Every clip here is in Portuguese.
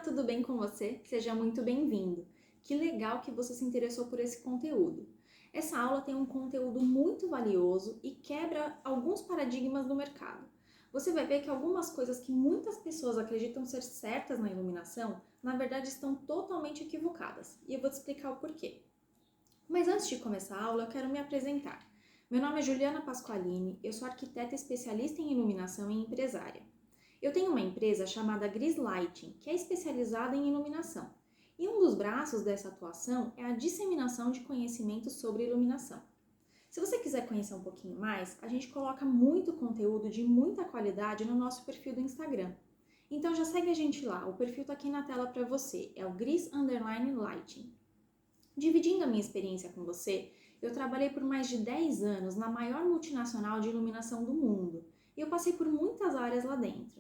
tudo bem com você? Seja muito bem-vindo. Que legal que você se interessou por esse conteúdo. Essa aula tem um conteúdo muito valioso e quebra alguns paradigmas do mercado. Você vai ver que algumas coisas que muitas pessoas acreditam ser certas na iluminação, na verdade estão totalmente equivocadas. E eu vou te explicar o porquê. Mas antes de começar a aula, eu quero me apresentar. Meu nome é Juliana Pasqualini, eu sou arquiteta especialista em iluminação e empresária. Eu tenho uma empresa chamada Gris Lighting, que é especializada em iluminação. E um dos braços dessa atuação é a disseminação de conhecimentos sobre iluminação. Se você quiser conhecer um pouquinho mais, a gente coloca muito conteúdo de muita qualidade no nosso perfil do Instagram. Então já segue a gente lá, o perfil está aqui na tela para você, é o Gris_Lighting. Dividindo a minha experiência com você, eu trabalhei por mais de 10 anos na maior multinacional de iluminação do mundo e eu passei por muitas áreas lá dentro.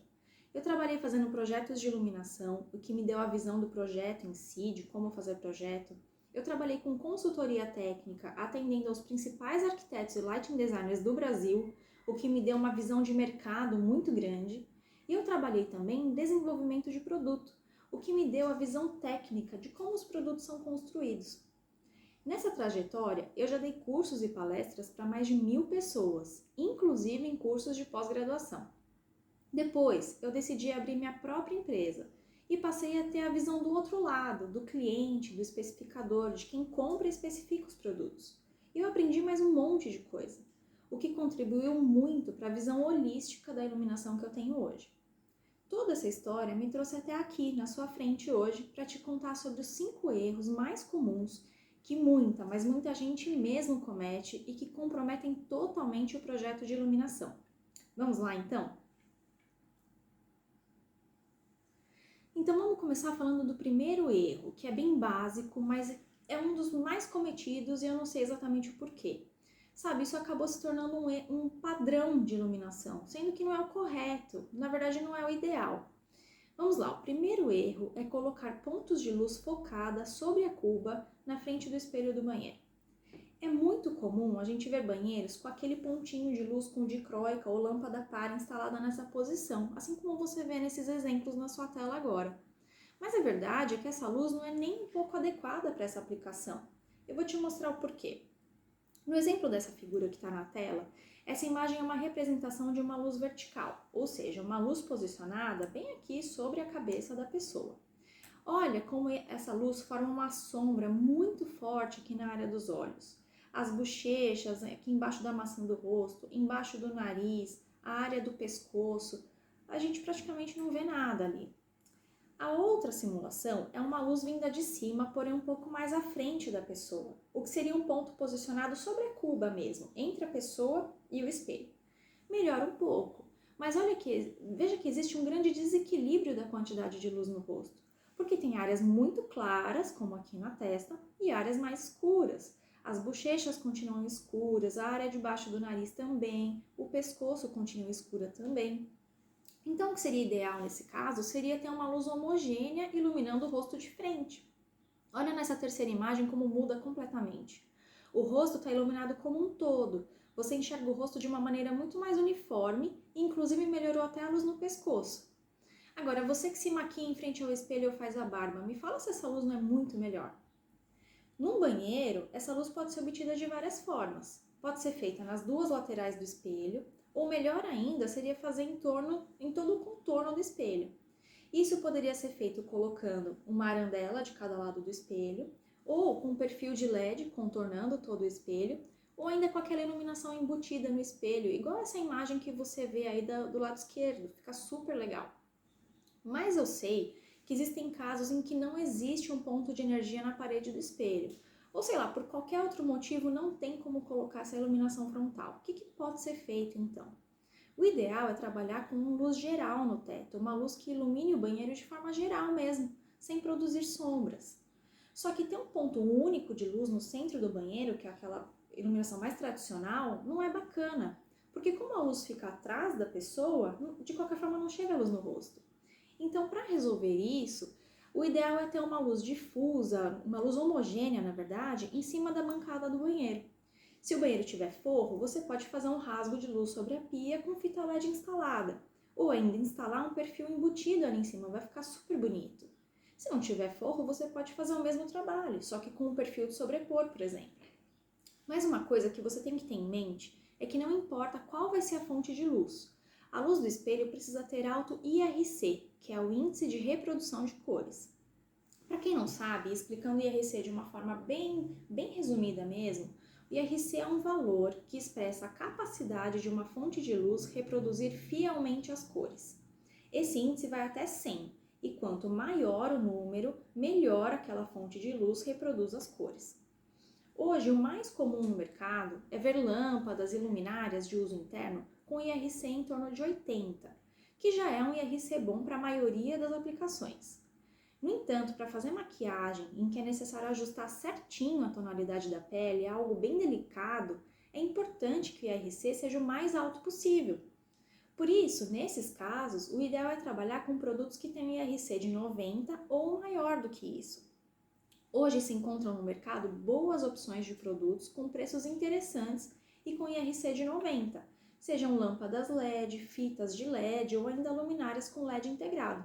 Eu trabalhei fazendo projetos de iluminação, o que me deu a visão do projeto em si, de como fazer projeto. Eu trabalhei com consultoria técnica, atendendo aos principais arquitetos e lighting designers do Brasil, o que me deu uma visão de mercado muito grande. E eu trabalhei também em desenvolvimento de produto, o que me deu a visão técnica de como os produtos são construídos. Nessa trajetória, eu já dei cursos e palestras para mais de 1.000 pessoas, inclusive em cursos de pós-graduação. Depois, eu decidi abrir minha própria empresa e passei a ter a visão do outro lado, do cliente, do especificador, de quem compra e especifica os produtos. E eu aprendi mais um monte de coisa, o que contribuiu muito para a visão holística da iluminação que eu tenho hoje. Toda essa história me trouxe até aqui, na sua frente hoje, para te contar sobre os 5 erros mais comuns que mas muita gente mesmo comete e que comprometem totalmente o projeto de iluminação. Vamos lá então? Então vamos começar falando do primeiro erro, que é bem básico, mas é um dos mais cometidos e eu não sei exatamente o porquê. Sabe, isso acabou se tornando um padrão de iluminação, sendo que não é o correto, na verdade não é o ideal. Vamos lá, o primeiro erro é colocar pontos de luz focada sobre a cuba na frente do espelho do banheiro. É muito comum a gente ver banheiros com aquele pontinho de luz com dicróica ou lâmpada par instalada nessa posição, assim como você vê nesses exemplos na sua tela agora. Mas a verdade é que essa luz não é nem um pouco adequada para essa aplicação. Eu vou te mostrar o porquê. No exemplo dessa figura que está na tela, essa imagem é uma representação de uma luz vertical, ou seja, uma luz posicionada bem aqui sobre a cabeça da pessoa. Olha como essa luz forma uma sombra muito forte aqui na área dos olhos. As bochechas, aqui embaixo da maçã do rosto, embaixo do nariz, a área do pescoço, a gente praticamente não vê nada ali. A outra simulação é uma luz vinda de cima, porém um pouco mais à frente da pessoa, o que seria um ponto posicionado sobre a cuba mesmo, entre a pessoa e o espelho. Melhora um pouco, mas veja que existe um grande desequilíbrio da quantidade de luz no rosto, porque tem áreas muito claras, como aqui na testa, e áreas mais escuras. As bochechas continuam escuras, a área debaixo do nariz também, o pescoço continua escura também. Então, o que seria ideal nesse caso seria ter uma luz homogênea iluminando o rosto de frente. Olha nessa terceira imagem como muda completamente. O rosto está iluminado como um todo. Você enxerga o rosto de uma maneira muito mais uniforme e inclusive melhorou até a luz no pescoço. Agora, você que se maquia em frente ao espelho ou faz a barba, me fala se essa luz não é muito melhor. Num banheiro, essa luz pode ser obtida de várias formas. Pode ser feita nas duas laterais do espelho, ou melhor ainda, seria fazer em todo o contorno do espelho. Isso poderia ser feito colocando uma arandela de cada lado do espelho, ou com um perfil de LED contornando todo o espelho, ou ainda com aquela iluminação embutida no espelho, igual essa imagem que você vê aí do lado esquerdo, fica super legal. Mas eu sei que existem casos em que não existe um ponto de energia na parede do espelho. Ou sei lá, por qualquer outro motivo não tem como colocar essa iluminação frontal. O que pode ser feito então? O ideal é trabalhar com uma luz geral no teto, uma luz que ilumine o banheiro de forma geral mesmo, sem produzir sombras. Só que ter um ponto único de luz no centro do banheiro, que é aquela iluminação mais tradicional, não é bacana. Porque como a luz fica atrás da pessoa, de qualquer forma não chega a luz no rosto. Então, para resolver isso, o ideal é ter uma luz difusa, uma luz homogênea, na verdade, em cima da bancada do banheiro. Se o banheiro tiver forro, você pode fazer um rasgo de luz sobre a pia com fita LED instalada, ou ainda instalar um perfil embutido ali em cima, vai ficar super bonito. não tiver forro, você pode fazer o mesmo trabalho, só que com o perfil de sobrepor, por exemplo. Mas uma coisa que você tem que ter em mente é que não importa qual vai ser a fonte de luz. A luz do espelho precisa ter alto IRC, que é o índice de reprodução de cores. Para quem não sabe, explicando o IRC de uma forma bem resumida mesmo, o IRC é um valor que expressa a capacidade de uma fonte de luz reproduzir fielmente as cores. Esse índice vai até 100, e quanto maior o número, melhor aquela fonte de luz reproduz as cores. Hoje, o mais comum no mercado é ver lâmpadas e luminárias de uso interno com IRC em torno de 80, que já é um IRC bom para a maioria das aplicações. No entanto, para fazer maquiagem em que é necessário ajustar certinho a tonalidade da pele, algo bem delicado, é importante que o IRC seja o mais alto possível. Por isso, nesses casos, o ideal é trabalhar com produtos que tenham IRC de 90 ou maior do que isso. Hoje se encontram no mercado boas opções de produtos com preços interessantes e com IRC de 90, sejam lâmpadas LED, fitas de LED ou ainda luminárias com LED integrado.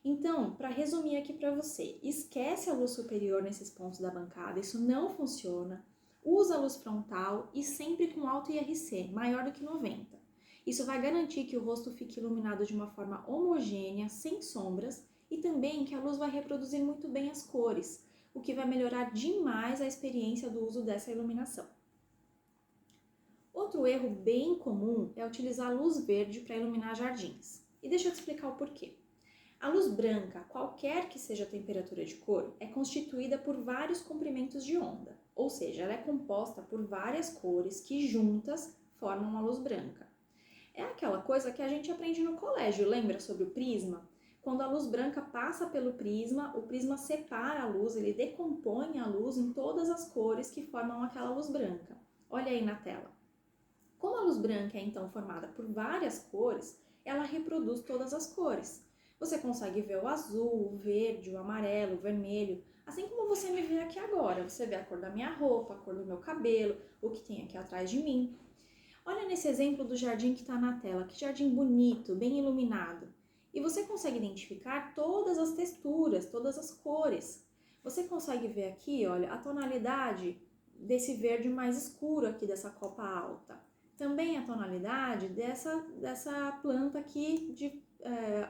Então, para resumir aqui para você, esquece a luz superior nesses pontos da bancada, isso não funciona. Usa a luz frontal e sempre com alto IRC, maior do que 90. Isso vai garantir que o rosto fique iluminado de uma forma homogênea, sem sombras, e também que a luz vai reproduzir muito bem as cores, o que vai melhorar demais a experiência do uso dessa iluminação. Outro erro bem comum é utilizar a luz verde para iluminar jardins. E deixa eu te explicar o porquê. A luz branca, qualquer que seja a temperatura de cor, é constituída por vários comprimentos de onda, ou seja, ela é composta por várias cores que juntas formam uma luz branca. É aquela coisa que a gente aprende no colégio, lembra sobre o prisma? Quando a luz branca passa pelo prisma, o prisma separa a luz, ele decompõe a luz em todas as cores que formam aquela luz branca. Olha aí na tela. Como a luz branca é então formada por várias cores, ela reproduz todas as cores. Você consegue ver o azul, o verde, o amarelo, o vermelho, assim como você me vê aqui agora. Você vê a cor da minha roupa, a cor do meu cabelo, o que tem aqui atrás de mim. Olha nesse exemplo do jardim que está na tela, que jardim bonito, bem iluminado. E você consegue identificar todas as texturas, todas as cores. Você consegue ver aqui, olha, a tonalidade desse verde mais escuro aqui dessa copa alta. Também a tonalidade dessa planta aqui de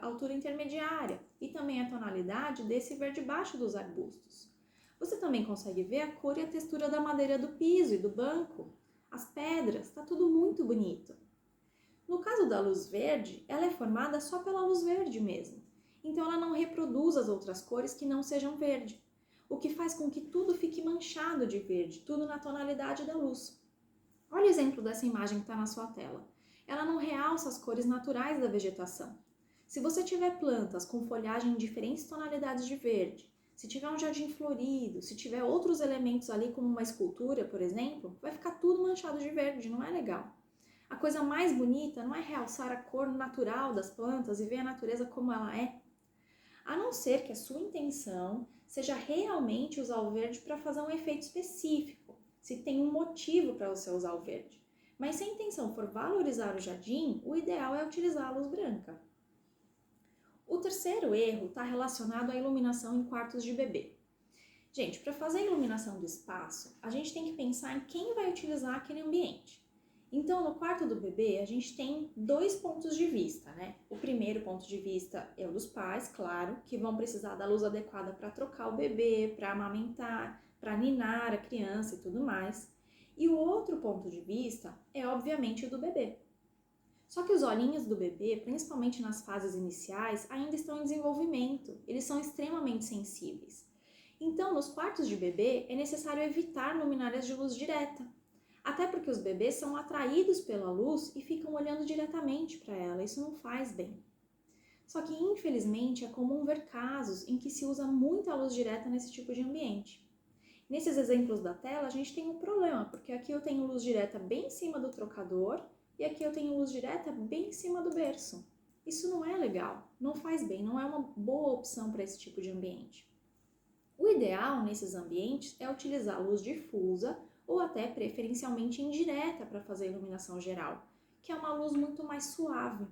altura intermediária e também a tonalidade desse verde baixo dos arbustos. Você também consegue ver a cor e a textura da madeira do piso e do banco, as pedras, está tudo muito bonito. No caso da luz verde, ela é formada só pela luz verde mesmo, então ela não reproduz as outras cores que não sejam verde, o que faz com que tudo fique manchado de verde, tudo na tonalidade da luz. Olha o exemplo dessa imagem que está na sua tela. Ela não realça as cores naturais da vegetação. Se você tiver plantas com folhagem em diferentes tonalidades de verde, se tiver um jardim florido, se tiver outros elementos ali como uma escultura, por exemplo, vai ficar tudo manchado de verde, não é legal. A coisa mais bonita não é realçar a cor natural das plantas e ver a natureza como ela é, a não ser que a sua intenção seja realmente usar o verde para fazer um efeito específico, se tem um motivo para você usar o verde. Mas se a intenção for valorizar o jardim, o ideal é utilizar a luz branca. O terceiro erro está relacionado à iluminação em quartos de bebê. Gente, para fazer a iluminação do espaço, a gente tem que pensar em quem vai utilizar aquele ambiente. Então, no quarto do bebê, a gente tem dois pontos de vista, né? O primeiro ponto de vista é o dos pais, claro, que vão precisar da luz adequada para trocar o bebê, para amamentar, para ninar a criança e tudo mais. E o outro ponto de vista é, obviamente, o do bebê. Só que os olhinhos do bebê, principalmente nas fases iniciais, ainda estão em desenvolvimento. Eles são extremamente sensíveis. Então, nos quartos de bebê, é necessário evitar luminárias de luz direta. Até porque os bebês são atraídos pela luz e ficam olhando diretamente para ela. Isso não faz bem. Só que, infelizmente, é comum ver casos em que se usa muita luz direta nesse tipo de ambiente. Nesses exemplos da tela, a gente tem um problema, porque aqui eu tenho luz direta bem em cima do trocador e aqui eu tenho luz direta bem em cima do berço. Isso não é legal, não faz bem, não é uma boa opção para esse tipo de ambiente. O ideal nesses ambientes é utilizar luz difusa ou até preferencialmente indireta para fazer a iluminação geral, que é uma luz muito mais suave.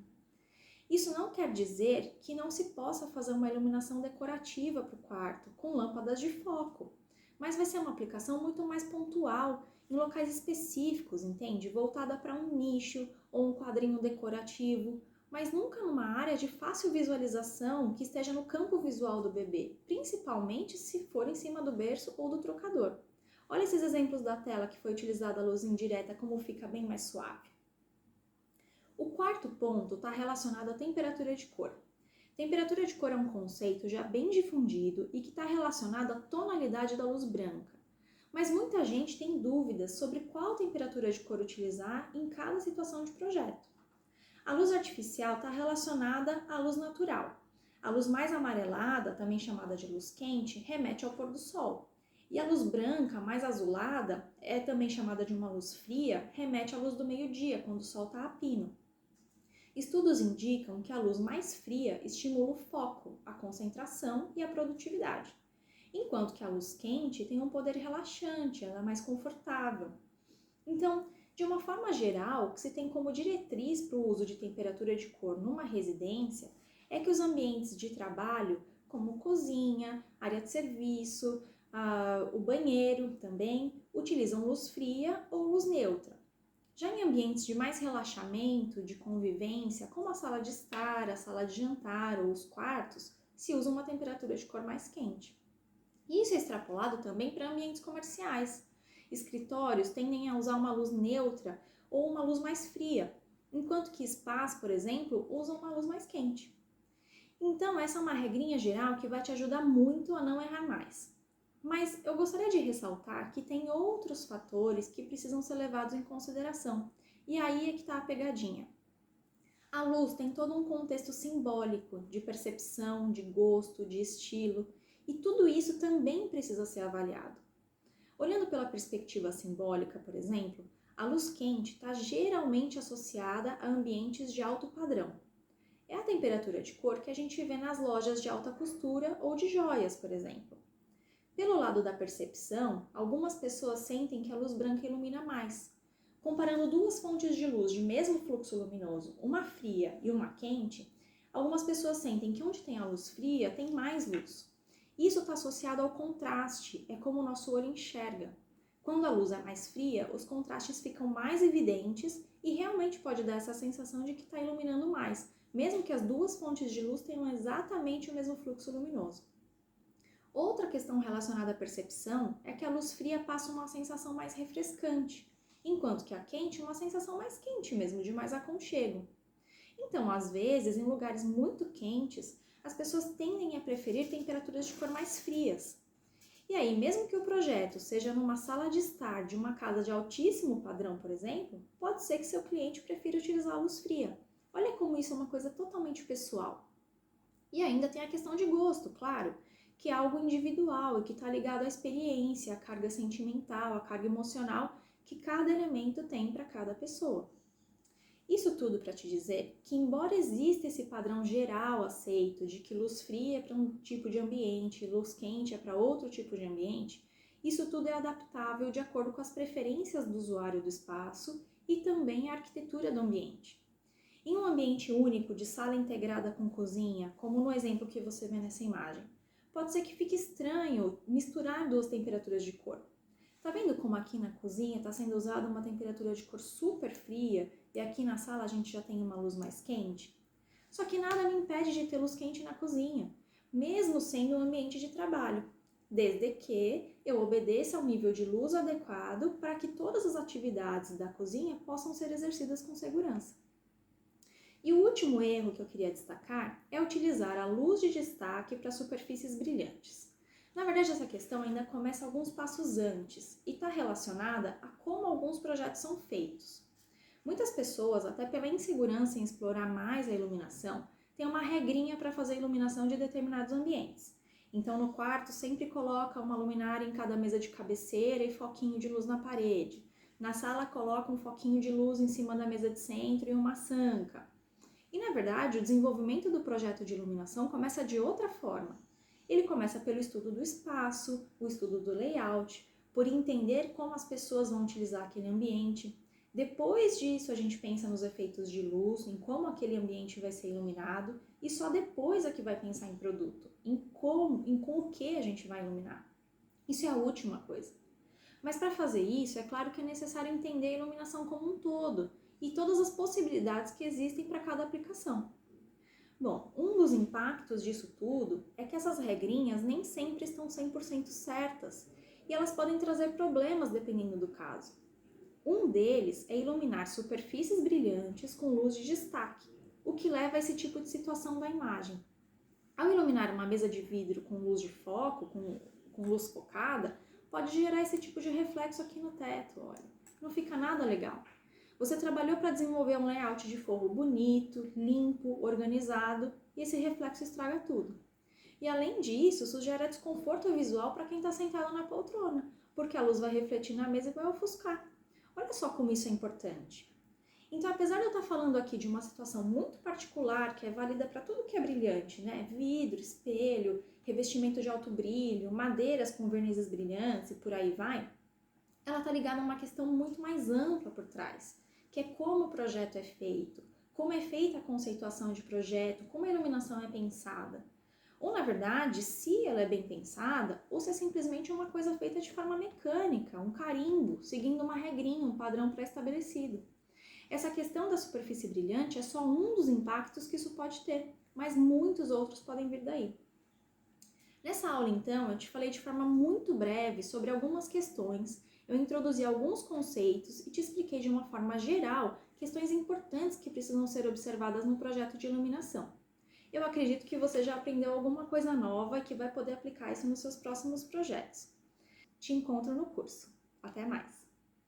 Isso não quer dizer que não se possa fazer uma iluminação decorativa para o quarto, com lâmpadas de foco, mas vai ser uma aplicação muito mais pontual, em locais específicos, entende? Voltada para um nicho ou um quadrinho decorativo, mas nunca numa área de fácil visualização que esteja no campo visual do bebê, principalmente se for em cima do berço ou do trocador. Olha esses exemplos da tela que foi utilizada a luz indireta, como fica bem mais suave. O quarto ponto está relacionado à temperatura de cor. Temperatura de cor é um conceito já bem difundido e que está relacionado à tonalidade da luz branca. Mas muita gente tem dúvidas sobre qual temperatura de cor utilizar em cada situação de projeto. A luz artificial está relacionada à luz natural. A luz mais amarelada, também chamada de luz quente, remete ao pôr do sol. E a luz branca, mais azulada, é também chamada de uma luz fria, remete à luz do meio-dia, quando o sol está a pino. Estudos indicam que a luz mais fria estimula o foco, a concentração e a produtividade, enquanto que a luz quente tem um poder relaxante, ela é mais confortável. Então, de uma forma geral, o que se tem como diretriz para o uso de temperatura de cor numa residência é que os ambientes de trabalho, como cozinha, área de serviço, o banheiro também, utilizam luz fria ou luz neutra. Já em ambientes de mais relaxamento, de convivência, como a sala de estar, a sala de jantar ou os quartos, se usa uma temperatura de cor mais quente. E isso é extrapolado também para ambientes comerciais. Escritórios tendem a usar uma luz neutra ou uma luz mais fria, enquanto que spas, por exemplo, usam uma luz mais quente. Então, essa é uma regrinha geral que vai te ajudar muito a não errar mais. Mas eu gostaria de ressaltar que tem outros fatores que precisam ser levados em consideração. E aí é que está a pegadinha. A luz tem todo um contexto simbólico de percepção, de gosto, de estilo, e tudo isso também precisa ser avaliado. Olhando pela perspectiva simbólica, por exemplo, a luz quente está geralmente associada a ambientes de alto padrão. É a temperatura de cor que a gente vê nas lojas de alta costura ou de joias, por exemplo. Pelo lado da percepção, algumas pessoas sentem que a luz branca ilumina mais. Comparando duas fontes de luz de mesmo fluxo luminoso, uma fria e uma quente, algumas pessoas sentem que onde tem a luz fria tem mais luz. Isso está associado ao contraste, é como o nosso olho enxerga. Quando a luz é mais fria, os contrastes ficam mais evidentes e realmente pode dar essa sensação de que está iluminando mais, mesmo que as duas fontes de luz tenham exatamente o mesmo fluxo luminoso. Outra questão relacionada à percepção é que a luz fria passa uma sensação mais refrescante, enquanto que a quente uma sensação mais quente mesmo, de mais aconchego. Então, às vezes, em lugares muito quentes, as pessoas tendem a preferir temperaturas de cor mais frias. E aí, mesmo que o projeto seja numa sala de estar de uma casa de altíssimo padrão, por exemplo, pode ser que seu cliente prefira utilizar a luz fria. Olha como isso é uma coisa totalmente pessoal. E ainda tem a questão de gosto, claro, que é algo individual e que está ligado à experiência, à carga sentimental, à carga emocional que cada elemento tem para cada pessoa. Isso tudo para te dizer que, embora exista esse padrão geral aceito de que luz fria é para um tipo de ambiente, luz quente é para outro tipo de ambiente, isso tudo é adaptável de acordo com as preferências do usuário do espaço e também a arquitetura do ambiente. Em um ambiente único de sala integrada com cozinha, como no exemplo que você vê nessa imagem, pode ser que fique estranho misturar duas temperaturas de cor. Tá vendo como aqui na cozinha está sendo usada uma temperatura de cor super fria e aqui na sala a gente já tem uma luz mais quente? Só que nada me impede de ter luz quente na cozinha, mesmo sendo um ambiente de trabalho, desde que eu obedeça ao nível de luz adequado para que todas as atividades da cozinha possam ser exercidas com segurança. E o último erro que eu queria destacar é utilizar a luz de destaque para superfícies brilhantes. Na verdade, essa questão ainda começa alguns passos antes e está relacionada a como alguns projetos são feitos. Muitas pessoas, até pela insegurança em explorar mais a iluminação, têm uma regrinha para fazer a iluminação de determinados ambientes. Então, no quarto, sempre coloca uma luminária em cada mesa de cabeceira e foquinho de luz na parede. Na sala, coloca um foquinho de luz em cima da mesa de centro e uma sanca. E, na verdade, o desenvolvimento do projeto de iluminação começa de outra forma. Ele começa pelo estudo do espaço, o estudo do layout, por entender como as pessoas vão utilizar aquele ambiente. Depois disso, a gente pensa nos efeitos de luz, em como aquele ambiente vai ser iluminado, e só depois é que vai pensar em produto, com o que a gente vai iluminar. Isso é a última coisa. Mas para fazer isso, é claro que é necessário entender a iluminação como um todo e todas as possibilidades que existem para cada aplicação. Bom, um dos impactos disso tudo é que essas regrinhas nem sempre estão 100% certas e elas podem trazer problemas dependendo do caso. Um deles é iluminar superfícies brilhantes com luz de destaque, o que leva a esse tipo de situação da imagem. Ao iluminar uma mesa de vidro com luz de foco, com luz focada, pode gerar esse tipo de reflexo aqui no teto, olha. Não fica nada legal. Você trabalhou para desenvolver um layout de forro bonito, limpo, organizado, e esse reflexo estraga tudo. E além disso, isso gera desconforto visual para quem está sentado na poltrona, porque a luz vai refletir na mesa e vai ofuscar. Olha só como isso é importante. Então, apesar de eu estar falando aqui de uma situação muito particular, que é válida para tudo que é brilhante, né? Vidro, espelho, revestimento de alto brilho, madeiras com vernizes brilhantes e por aí vai, ela está ligada a uma questão muito mais ampla por trás, que é como o projeto é feito, como é feita a conceituação de projeto, como a iluminação é pensada. Ou, na verdade, se ela é bem pensada, ou se é simplesmente uma coisa feita de forma mecânica, um carimbo, seguindo uma regrinha, um padrão pré-estabelecido. Essa questão da superfície brilhante é só um dos impactos que isso pode ter, mas muitos outros podem vir daí. Nessa aula, então, eu te falei de forma muito breve sobre algumas questões, eu introduzi alguns conceitos e te expliquei de uma forma geral questões importantes que precisam ser observadas no projeto de iluminação. Eu acredito que você já aprendeu alguma coisa nova e que vai poder aplicar isso nos seus próximos projetos. Te encontro no curso. Até mais!